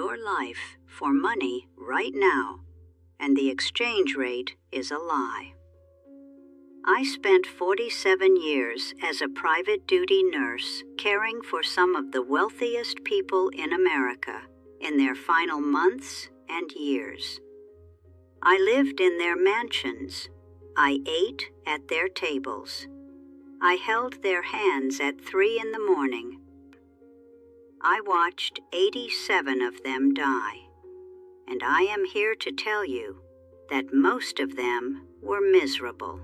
your life for money right now, and the exchange rate is a lie. I spent 47 years as a private duty nurse caring for some of the wealthiest people in America in their final months and years. I lived in their mansions. I ate at their tables. I held their hands at 3 in the morning. I watched 87 of them die, and I am here to tell you that most of them were miserable.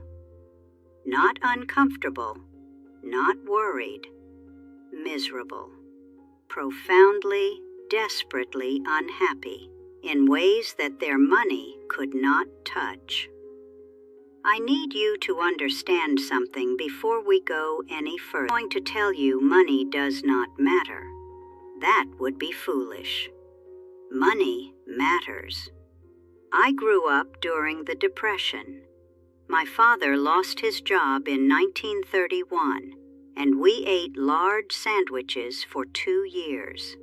Not uncomfortable, not worried, miserable, profoundly, desperately unhappy in ways that their money could not touch. I need you to understand something before we go any further. I'm going to tell you money does not matter. That would be foolish. Money matters. I grew up during the Depression. My father lost his job in 1931, and we ate large sandwiches for 2 years.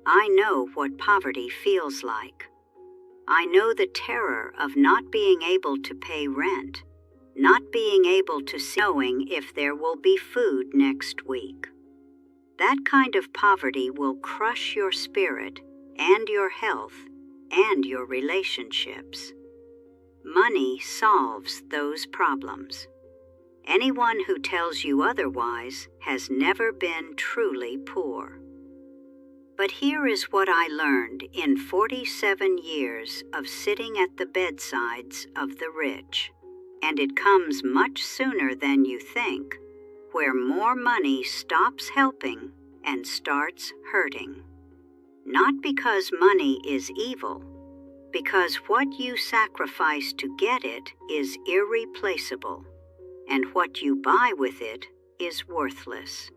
I know what poverty feels like. I know the terror of not being able to pay rent, not being able to see knowing if there will be food next week. That kind of poverty will crush your spirit and your health and your relationships. Money solves those problems. Anyone who tells you otherwise has never been truly poor. But here is what I learned in 47 years of sitting at the bedsides of the rich, and it comes much sooner than you think, where more money stops helping and starts hurting. Not because money is evil, because what you sacrifice to get it is irreplaceable, and what you buy with it is worthless.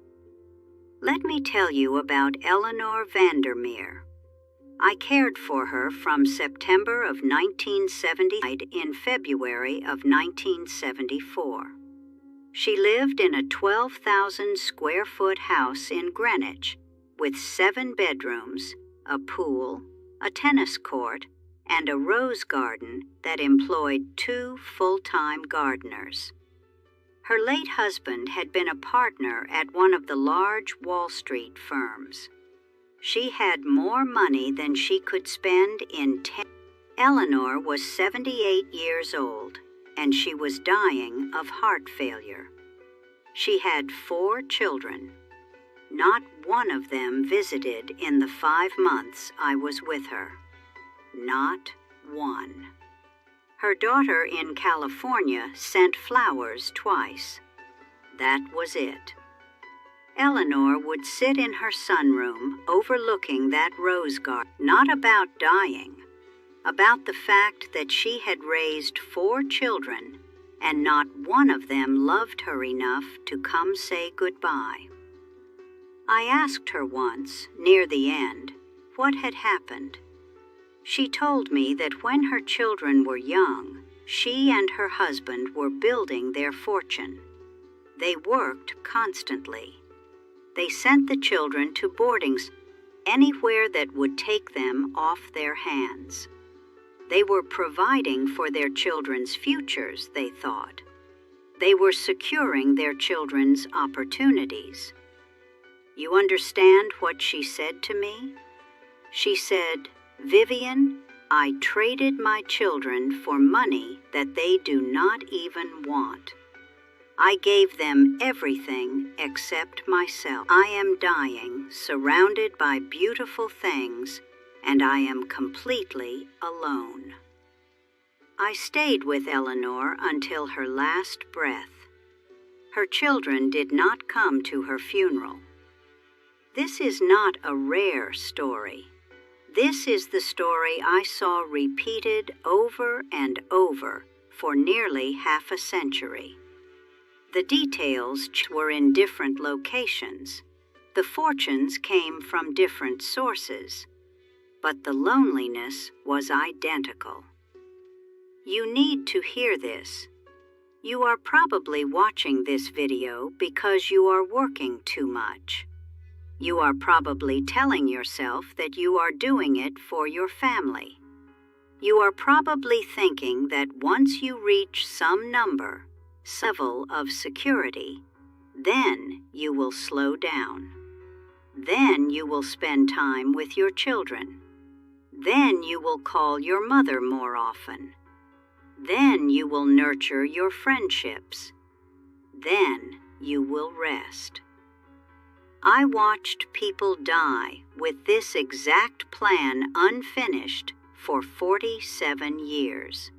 Let me tell you about Eleanor Vandermeer. I cared for her from September of 1970 in February of 1974. She lived in a 12,000 square foot house in Greenwich with 7 bedrooms, a pool, a tennis court, and a rose garden that employed 2 full-time gardeners. Her late husband had been a partner at one of the large Wall Street firms. She had more money than she could spend in 10 years. Eleanor was 78 years old, and she was dying of heart failure. She had 4 children. Not one of them visited in the 5 months I was with her. Not one. Her daughter in California sent flowers twice. That was it. Eleanor would sit in her sunroom overlooking that rose garden, not about dying, about the fact that she had raised 4 children and not one of them loved her enough to come say goodbye. I asked her once, near the end, what had happened. She told me that when her children were young, she and her husband were building their fortune. They worked constantly. They sent the children to boardings anywhere that would take them off their hands. They were providing for their children's futures, they thought. They were securing their children's opportunities. You understand what she said to me? She said, "Vivian, I traded my children for money that they do not even want. I gave them everything except myself. I am dying, surrounded by beautiful things, and I am completely alone." I stayed with Eleanor until her last breath. Her children did not come to her funeral. This is not a rare story. This is the story I saw repeated over and over for nearly half a century. The details were in different locations. The fortunes came from different sources, but the loneliness was identical. You need to hear this. You are probably watching this video because you are working too much. You are probably telling yourself that you are doing it for your family. You are probably thinking that once you reach some number, level of security, then you will slow down. Then you will spend time with your children. Then you will call your mother more often. Then you will nurture your friendships. Then you will rest. I watched people die with this exact plan unfinished for 47 years.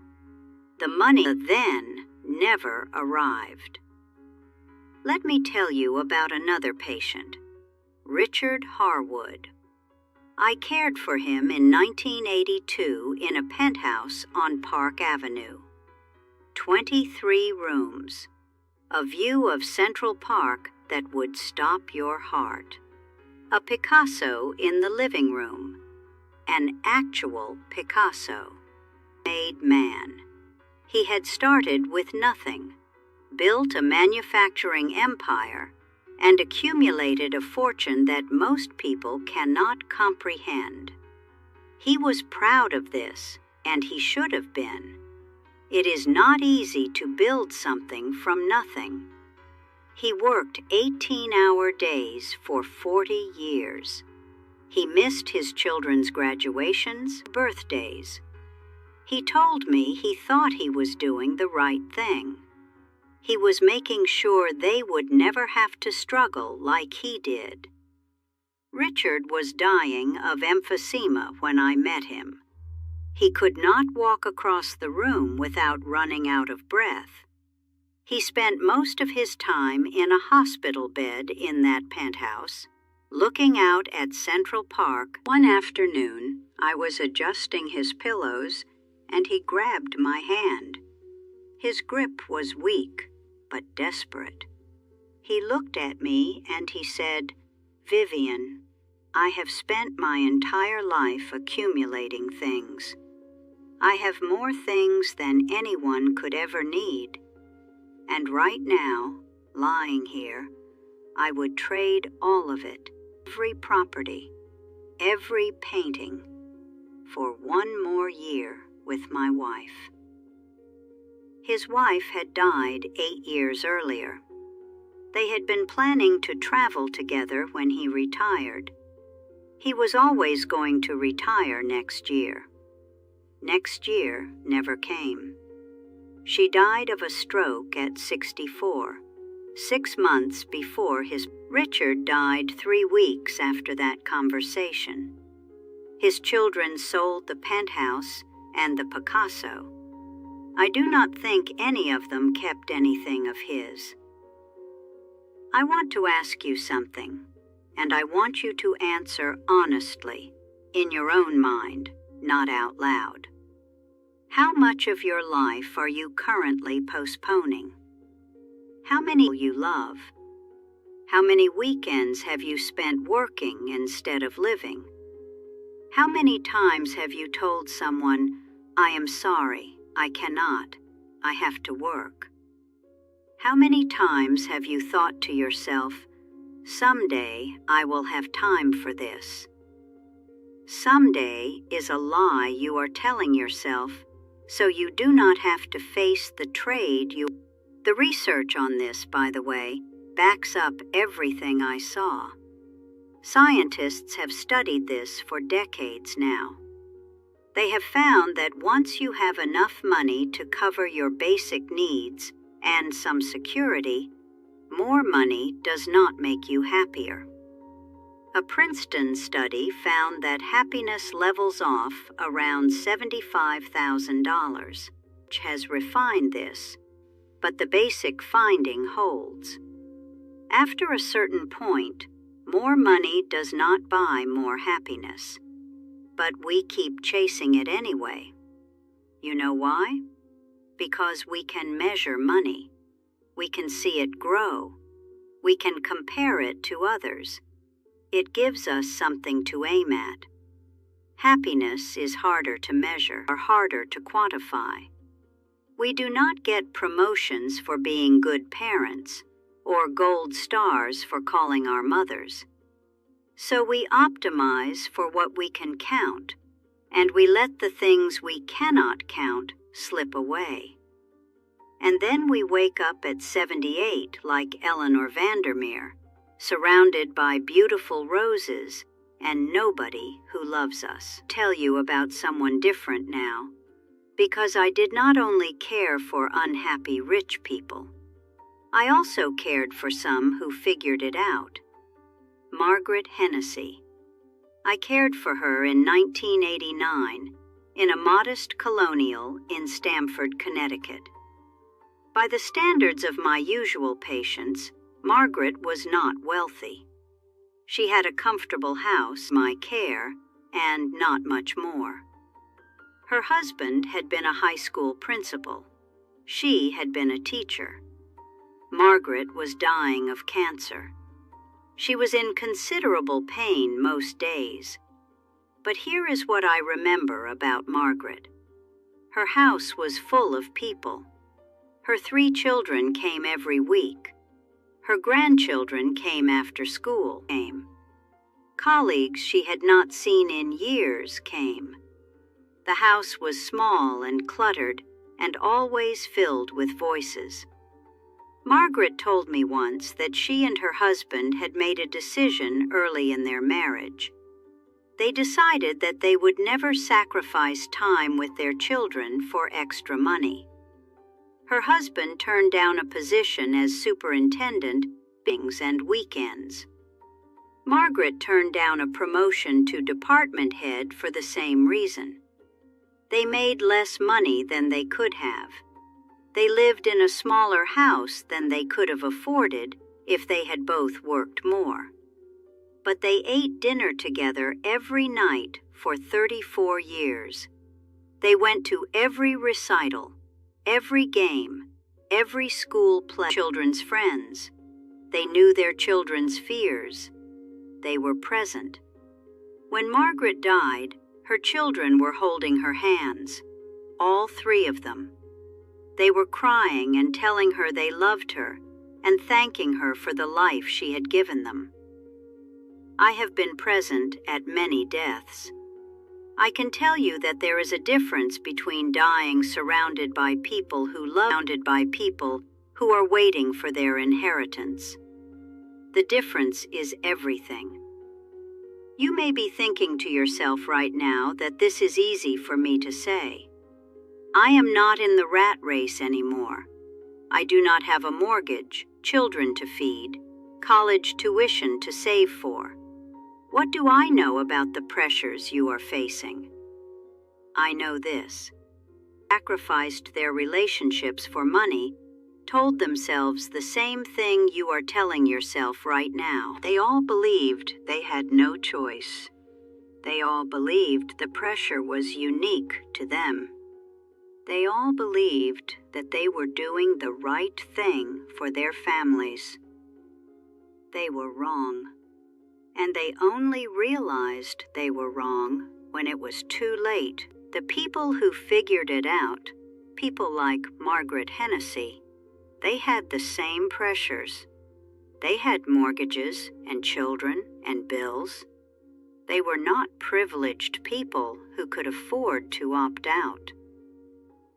The money then never arrived. Let me tell you about another patient, Richard Harwood. I cared for him in 1982 in a penthouse on Park Avenue. 23 rooms, a view of Central Park that would stop your heart. A Picasso in the living room, an actual Picasso. Made man. He had started with nothing, built a manufacturing empire, and accumulated a fortune that most people cannot comprehend. He was proud of this, and he should have been. It is not easy to build something from nothing. He worked 18-hour days for 40 years. He missed his children's graduations, birthdays. He told me he thought he was doing the right thing. He was making sure they would never have to struggle like he did. Richard was dying of emphysema when I met him. He could not walk across the room without running out of breath. He spent most of his time in a hospital bed in that penthouse, looking out at Central Park. One afternoon, I was adjusting his pillows, and he grabbed my hand. His grip was weak, but desperate. He looked at me and he said, "Vivian, I have spent my entire life accumulating things. I have more things than anyone could ever need. And right now, lying here, I would trade all of it, every property, every painting, for one more year with my wife." His wife had died 8 years earlier. They had been planning to travel together when he retired. He was always going to retire next year. Next year never came. She died of a stroke at 64, 6 months before his. Richard died 3 weeks after that conversation. His children sold the penthouse and the Picasso. I do not think any of them kept anything of his. I want to ask you something, and I want you to answer honestly, in your own mind, not out loud. How much of your life are you currently postponing? How many do you love? How many weekends have you spent working instead of living? How many times have you told someone, "I am sorry, I cannot, I have to work"? How many times have you thought to yourself, "Someday I will have time for this"? Someday is a lie you are telling yourself so you do not have to face the trade you. The research on this, by the way, backs up everything I saw. Scientists have studied this for decades now. They have found that once you have enough money to cover your basic needs and some security, more money does not make you happier. A Princeton study found that happiness levels off around $75,000, which has refined this, but the basic finding holds. After a certain point, more money does not buy more happiness, but we keep chasing it anyway. You know why? Because we can measure money. We can see it grow. We can compare it to others. It gives us something to aim at. Happiness is harder to measure or harder to quantify. We do not get promotions for being good parents or gold stars for calling our mothers. So we optimize for what we can count, and we let the things we cannot count slip away. And then we wake up at 78 like Eleanor Vandermeer, surrounded by beautiful roses and nobody who loves us. Tell you about someone different now, because I did not only care for unhappy rich people, I also cared for some who figured it out. Margaret Hennessy. I cared for her in 1989 in a modest colonial in Stamford, Connecticut. By the standards of my usual patients, Margaret was not wealthy. She had a comfortable house, my care, and not much more. Her husband had been a high school principal. She had been a teacher. Margaret was dying of cancer. She was in considerable pain most days. But here is what I remember about Margaret. Her house was full of people. Her 3 children came every week. Her grandchildren came after school. Colleagues she had not seen in years came. The house was small and cluttered and always filled with voices. Margaret told me once that she and her husband had made a decision early in their marriage. They decided that they would never sacrifice time with their children for extra money. Her husband turned down a position as superintendent, evenings and weekends. Margaret turned down a promotion to department head for the same reason. They made less money than they could have. They lived in a smaller house than they could have afforded if they had both worked more. But they ate dinner together every night for 34 years. They went to every recital, every game, every school play. Children's friends. They knew their children's fears. They were present. When Margaret died, her children were holding her hands, all 3 of them. They were crying and telling her they loved her and thanking her for the life she had given them. I have been present at many deaths. I can tell you that there is a difference between dying surrounded by people who are waiting for their inheritance. The difference is everything. You may be thinking to yourself right now that this is easy for me to say. I am not in the rat race anymore. I do not have a mortgage, children to feed, college tuition to save for. What do I know about the pressures you are facing? I know this. Sacrificed their relationships for money, told themselves the same thing you are telling yourself right now. They all believed they had no choice. They all believed the pressure was unique to them. They all believed that they were doing the right thing for their families. They were wrong. And they only realized they were wrong when it was too late. The people who figured it out, people like Margaret Hennessy, they had the same pressures. They had mortgages and children and bills. They were not privileged people who could afford to opt out.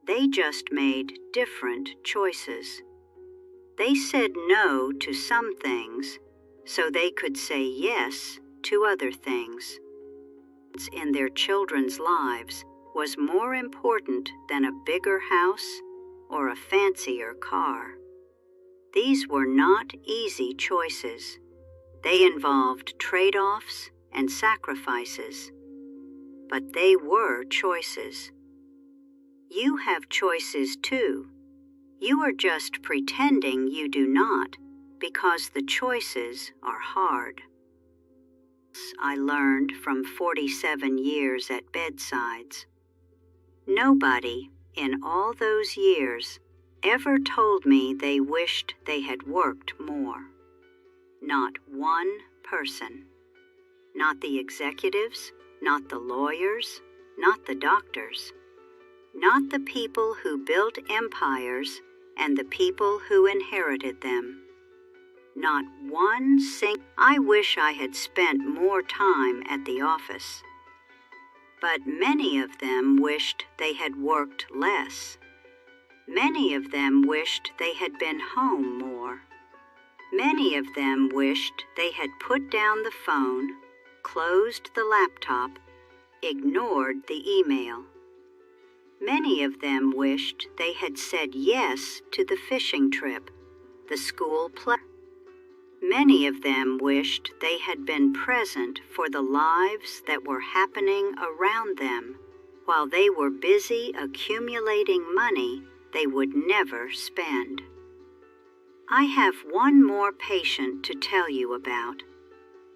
They just made different choices. They said no to some things so they could say yes to other things. In their children's lives was more important than a bigger house or a fancier car. These were not easy choices. They involved trade-offs and sacrifices, but they were choices. You have choices too. You are just pretending you do not because the choices are hard. I learned from 47 years at bedsides. Nobody in all those years ever told me they wished they had worked more. Not one person. Not the executives, not the lawyers, not the doctors. Not the people who built empires and the people who inherited them. Not one single. I wish I had spent more time at the office. But many of them wished they had worked less. Many of them wished they had been home more. Many of them wished they had put down the phone, closed the laptop, ignored the email. Many of them wished they had said yes to the fishing trip, the school play. Many of them wished they had been present for the lives that were happening around them while they were busy accumulating money they would never spend. I have one more patient to tell you about.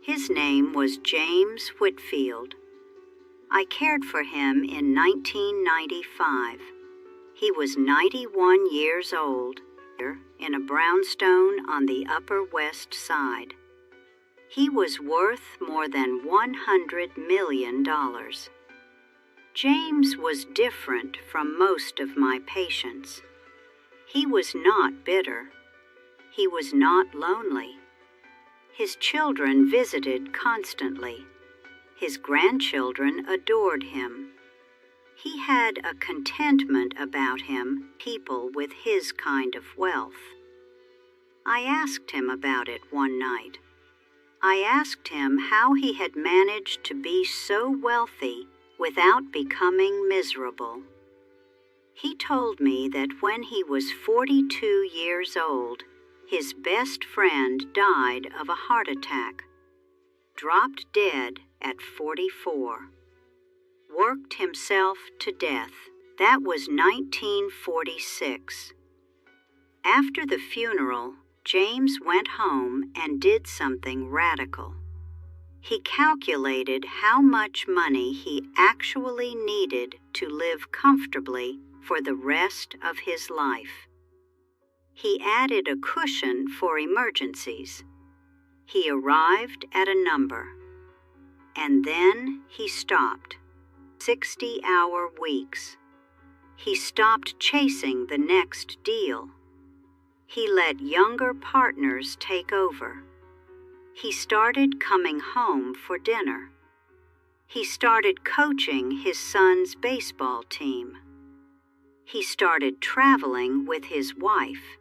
His name was James Whitfield. I cared for him in 1995. He was 91 years old, in a brownstone on the Upper West Side. He was worth more than $100 million. James was different from most of my patients. He was not bitter. He was not lonely. His children visited constantly. His grandchildren adored him. He had a contentment about him, people with his kind of wealth. I asked him about it one night. I asked him how he had managed to be so wealthy without becoming miserable. He told me that when he was 42 years old, his best friend died of a heart attack, dropped dead at 44. Worked himself to death. That was 1946. After the funeral, James went home and did something radical. He calculated how much money he actually needed to live comfortably for the rest of his life. He added a cushion for emergencies. He arrived at a number. And then he stopped. 60-hour weeks. He stopped chasing the next deal. He let younger partners take over. He started coming home for dinner. He started coaching his son's baseball team. He started traveling with his wife.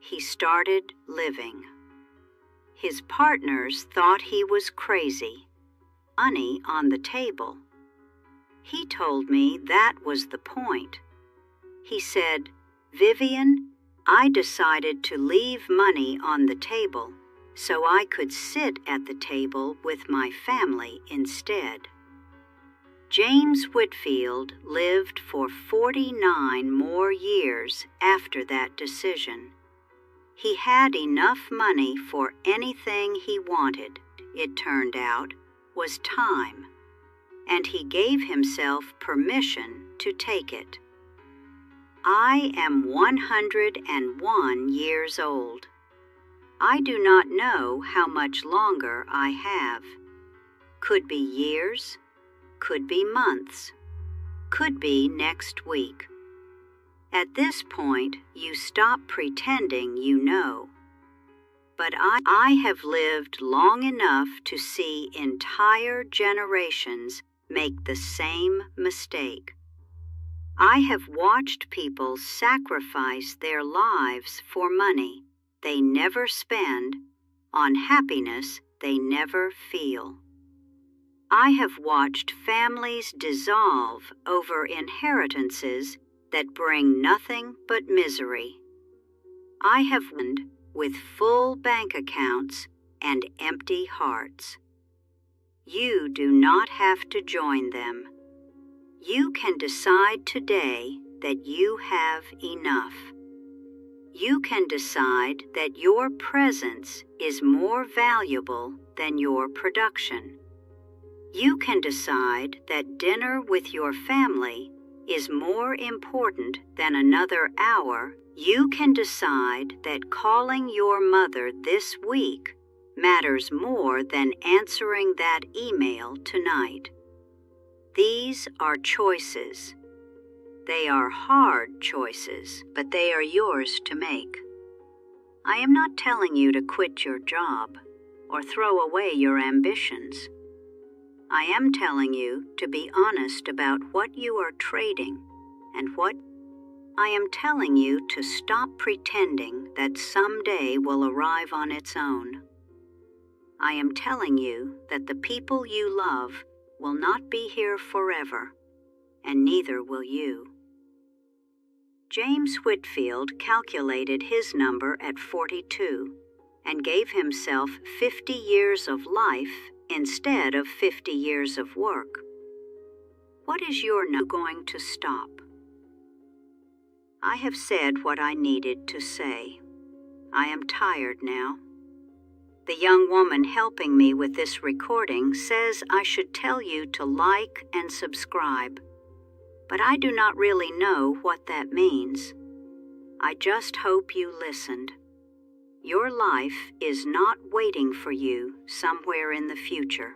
He started living. His partners thought he was crazy. Money on the table. He told me that was the point. He said, "Vivian, I decided to leave money on the table so I could sit at the table with my family instead." James Whitfield lived for 49 more years after that decision. He had enough money for anything he wanted, it turned out, was time, and he gave himself permission to take it. I am 101 years old. I do not know how much longer I have. Could be years, could be months, could be next week. At this point, you stop pretending you know. But I have lived long enough to see entire generations make the same mistake. I have watched people sacrifice their lives for money they never spend, on happiness they never feel. I have watched families dissolve over inheritances that bring nothing but misery. I have lived with full bank accounts and empty hearts. You do not have to join them. You can decide today that you have enough. You can decide that your presence is more valuable than your production. You can decide that dinner with your family is more important than another hour. You can decide that calling your mother this week matters more than answering that email tonight. These are choices. They are hard choices, but they are yours to make. I am not telling you to quit your job or throw away your ambitions. I am telling you to be honest about what you are trading and what I am telling you to stop pretending that someday will arrive on its own. I am telling you that the people you love will not be here forever, and neither will you. James Whitfield calculated his number at 42 and gave himself 50 years of life instead of 50 years of work. What is your number going to stop? I have said what I needed to say. I am tired now. The young woman helping me with this recording says I should tell you to like and subscribe, but I do not really know what that means. I just hope you listened. Your life is not waiting for you somewhere in the future.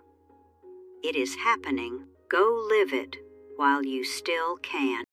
It is happening. Go live it while you still can.